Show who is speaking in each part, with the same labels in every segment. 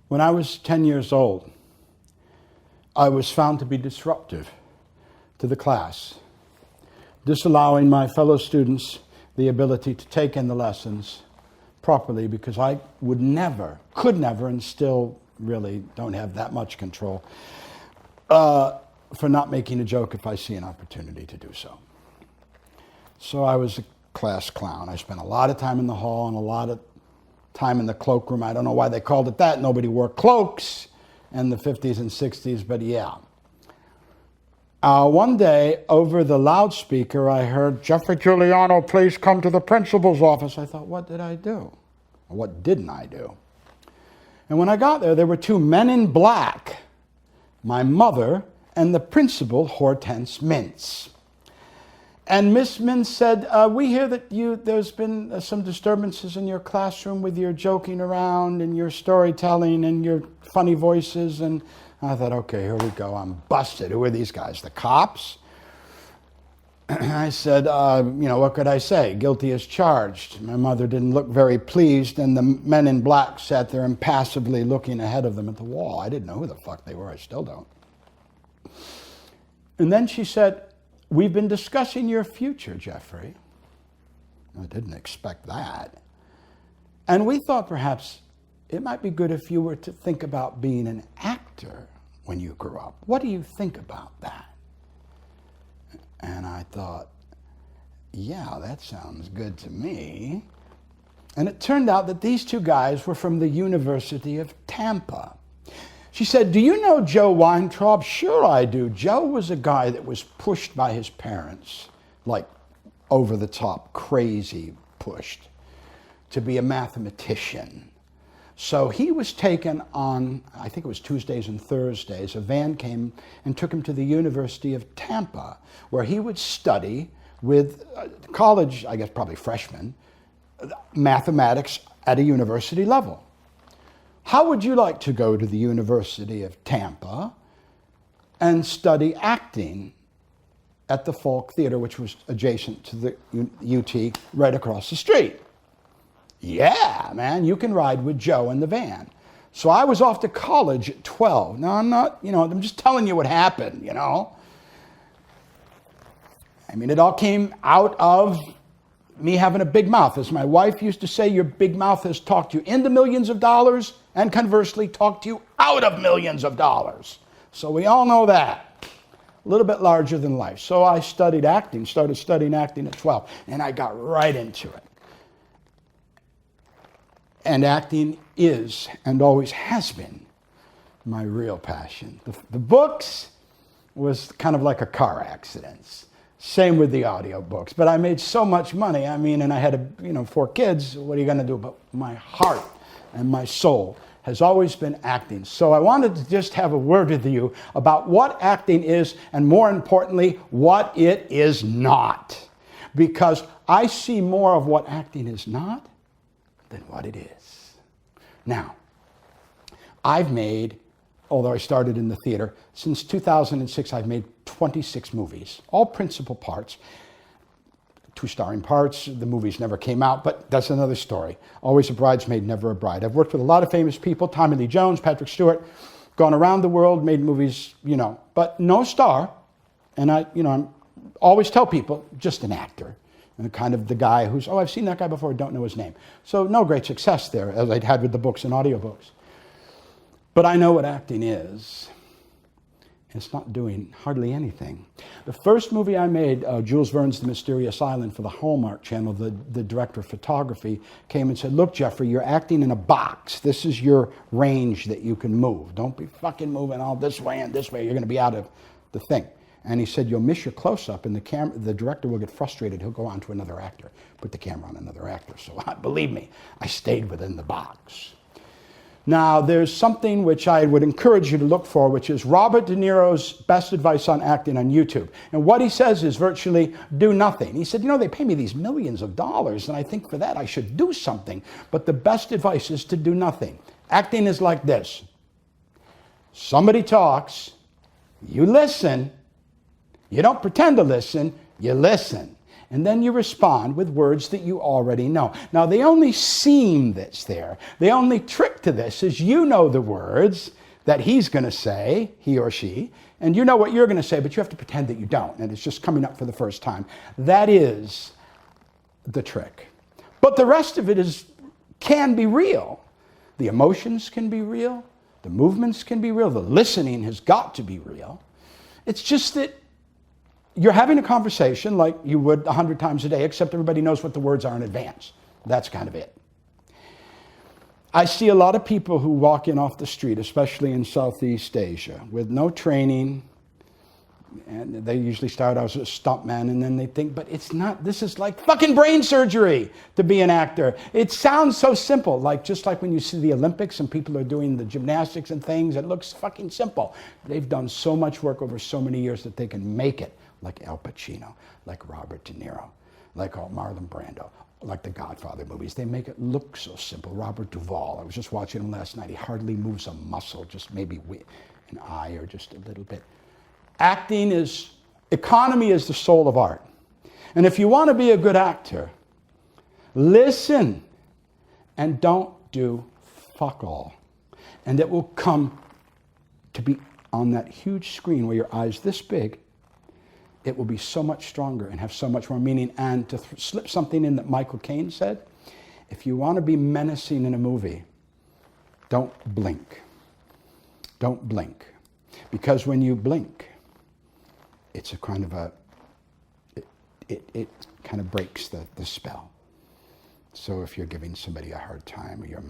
Speaker 1: When I was 10 years old, I was found to be disruptive to the class, disallowing my fellow students the ability to take in the lessons properly because I would never, could never, and still really don't have that much control, for not making a joke if I see an opportunity to do so. So I was a class clown. I spent a lot of time in the hall and a lot of time in the cloakroom. I don't know why they called it that. Nobody wore cloaks in the 50s and 60s, but yeah. One day, over the loudspeaker, I heard, "Geoffrey Giuliano, please come to the principal's office." I thought, what did I do? Or what didn't I do? And when I got there were two men in black, my mother and the principal, Hortense Mintz. And Miss Mintz said, "We hear that there's been some disturbances in your classroom with your joking around and your storytelling and your funny voices." And I thought, okay, here we go. I'm busted. Who are these guys? The cops? I said, what could I say? Guilty as charged. My mother didn't look very pleased, and the men in black sat there impassively looking ahead of them at the wall. I didn't know who the fuck they were. I still don't. And then she said, "We've been discussing your future, Geoffrey." I didn't expect that. And we thought perhaps it might be good if you were to think about being an actor when you grew up. What do you think about that? And I thought, yeah, that sounds good to me. And it turned out that these two guys were from the University of Tampa. She said, "Do you know Joe Weintraub?" "Sure I do." Joe was a guy that was pushed by his parents, like over the top, crazy pushed, to be a mathematician. So he was taken on, I think it was Tuesdays and Thursdays. A van came and took him to the University of Tampa, where he would study with college, I guess probably freshmen, mathematics at a university level. How would you like to go to the University of Tampa and study acting at the Folk Theater, which was adjacent to the UT right across the street? Yeah, man, you can ride with Joe in the van. So I was off to college at 12. Now, I'm not, I'm just telling you what happened, I mean, it all came out of me having a big mouth. As my wife used to say, your big mouth has talked you into millions of dollars and conversely talked you out of millions of dollars. So we all know that. A little bit larger than life. So I started studying acting at 12, and I got right into it. And acting is, and always has been, my real passion. The books was kind of like a car accident. Same with the audiobooks. But I made so much money, and I had 4 kids. What are you going to do? But my heart and my soul has always been acting. So I wanted to just have a word with you about what acting is, and more importantly, what it is not. Because I see more of what acting is not than what it is. Now, I've made, although I started in the theater, since 2006 I've made 26 movies, all principal parts, 2 starring parts. The movies never came out, but that's another story. Always a bridesmaid, never a bride. I've worked with a lot of famous people, Tommy Lee Jones, Patrick Stewart, gone around the world, made movies, but no star. And I always tell people, just an actor. And kind of the guy who's, I've seen that guy before, don't know his name. So no great success there, as I'd had with the books and audiobooks. But I know what acting is. It's not doing hardly anything. The first movie I made, Jules Verne's The Mysterious Island, for the Hallmark Channel, the director of photography came and said, "Look, Geoffrey, you're acting in a box. This is your range that you can move. Don't be fucking moving all this way and this way. You're going to be out of the thing." And he said, "You'll miss your close-up, and the director will get frustrated. He'll go on to another actor, put the camera on another actor." So believe me, I stayed within the box. Now, there's something which I would encourage you to look for, which is Robert De Niro's Best Advice on Acting on YouTube. And what he says is virtually do nothing. He said, they pay me these millions of dollars, and I think for that I should do something. But the best advice is to do nothing. Acting is like this. Somebody talks, you listen. You don't pretend to listen, you listen. And then you respond with words that you already know. Now, the only seam that's there, the only trick to this is you know the words that he's going to say, he or she, and you know what you're going to say, but you have to pretend that you don't, and it's just coming up for the first time. That is the trick. But the rest of it can be real. The emotions can be real. The movements can be real. The listening has got to be real. It's just that you're having a conversation like you would 100 times a day, except everybody knows what the words are in advance. That's kind of it. I see a lot of people who walk in off the street, especially in Southeast Asia, with no training. And they usually start out as a stuntman, and then they think, but it's not, this is like fucking brain surgery to be an actor. It sounds so simple, like just like when you see the Olympics and people are doing the gymnastics and things, it looks fucking simple. They've done so much work over so many years that they can make it, like Al Pacino, like Robert De Niro, like Marlon Brando, like the Godfather movies. They make it look so simple. Robert Duvall, I was just watching him last night. He hardly moves a muscle, just maybe an eye or just a little bit. Economy is the soul of art. And if you want to be a good actor, listen and don't do fuck all. And it will come to be on that huge screen where your eye's this big. It will be so much stronger and have so much more meaning. And to slip something in that Michael Caine said, if you want to be menacing in a movie, don't blink. Don't blink. Because when you blink, it's a kind of it kind of breaks the spell. So if you're giving somebody a hard time or you're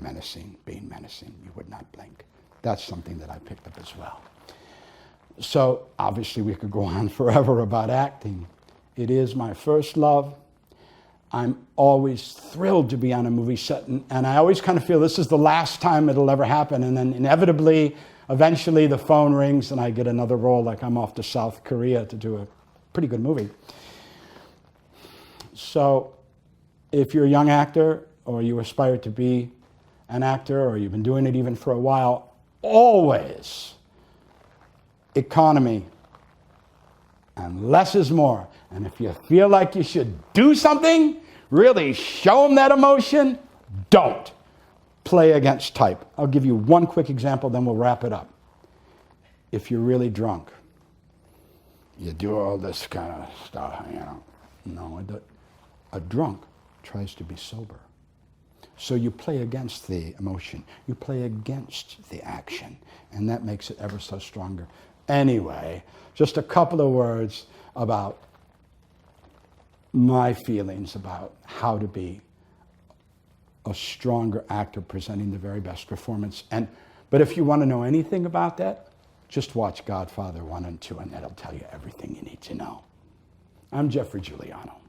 Speaker 1: being menacing, you would not blink. That's something that I picked up as well. So obviously we could go on forever about acting. It is my first love. I'm always thrilled to be on a movie set, and I always kind of feel this is the last time it'll ever happen, and then inevitably, eventually the phone rings and I get another role, like I'm off to South Korea to do a pretty good movie. So if you're a young actor or you aspire to be an actor or you've been doing it even for a while, always economy and less is more. And if you feel like you should do something, really show them that emotion, don't. Play against type. I'll give you one quick example, then we'll wrap it up. If you're really drunk, you do all this kind of stuff, No, a drunk tries to be sober. So you play against the emotion. You play against the action. And that makes it ever so stronger. Anyway, just a couple of words about my feelings about how to be a stronger actor presenting the very best performance. But if you want to know anything about that, just watch Godfather 1 and 2, and that'll tell you everything you need to know. I'm Geoffrey Giuliano.